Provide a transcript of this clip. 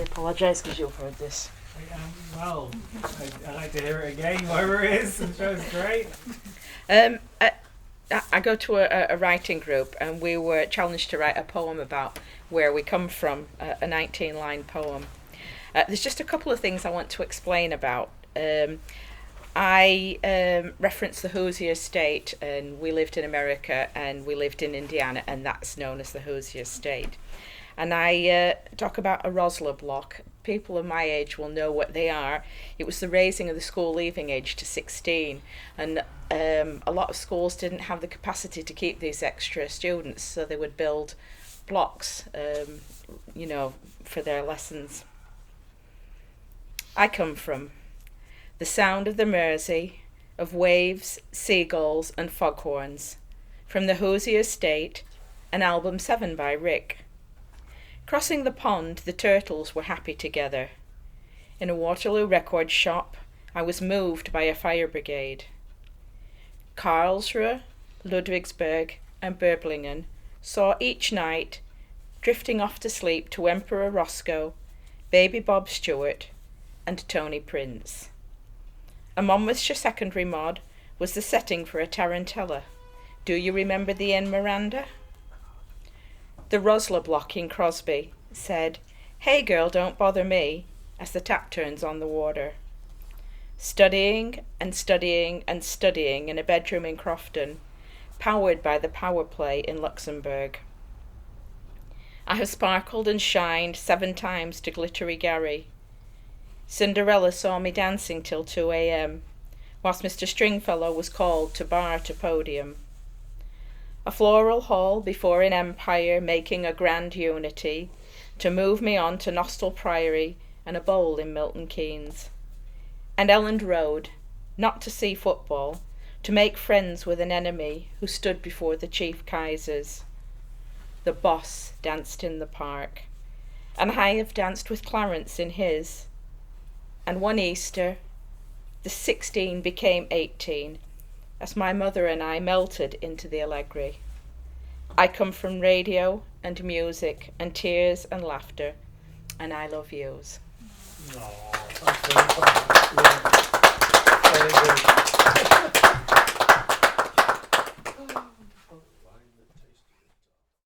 apologise because you've heard this. Well, I'd like to hear it again, wherever it is. I'm sure it's great. I go to a writing group, and we were challenged to write a poem about where we come from, a 19-line poem. There's just a couple of things I want to explain about. I referenced the Hoosier State, and we lived in America, and we lived in Indiana, and that's known as the Hoosier State. And I talk about a Rosler block. People of my age will know what they are. It was the raising of the school leaving age to 16, and a lot of schools didn't have the capacity to keep these extra students, so they would build blocks, for their lessons. I come from the sound of the Mersey, of waves, seagulls, and foghorns, from the Hoosier State, an album 7 by Rick. Crossing the pond, the turtles were happy together. In a Waterloo record shop, I was moved by a fire brigade. Karlsruhe, Ludwigsburg, and Böblingen saw each night, drifting off to sleep to Emperor Roscoe, Baby Bob Stewart, and Tony Prince. A Monmouthshire secondary mod was the setting for a tarantella. Do you remember the Inn Miranda? The Rosler block in Crosby said, "Hey girl, don't bother me," as the tap turns on the water. Studying and studying and studying in a bedroom in Crofton, powered by the power play in Luxembourg. I have sparkled and shined 7 times to Glittery Gary. Cinderella saw me dancing till 2 a.m, whilst Mr. Stringfellow was called to bar to podium. A floral hall before an empire making a grand unity, to move me on to Nostell Priory and a bowl in Milton Keynes. And Elland Road, not to see football, to make friends with an enemy who stood before the Chief Kaisers. The boss danced in the park, and I have danced with Clarence in his. And one Easter, the 16 became 18, as my mother and I melted into the Allegri. I come from radio and music and tears and laughter, and I love yous. Aww, that's very good.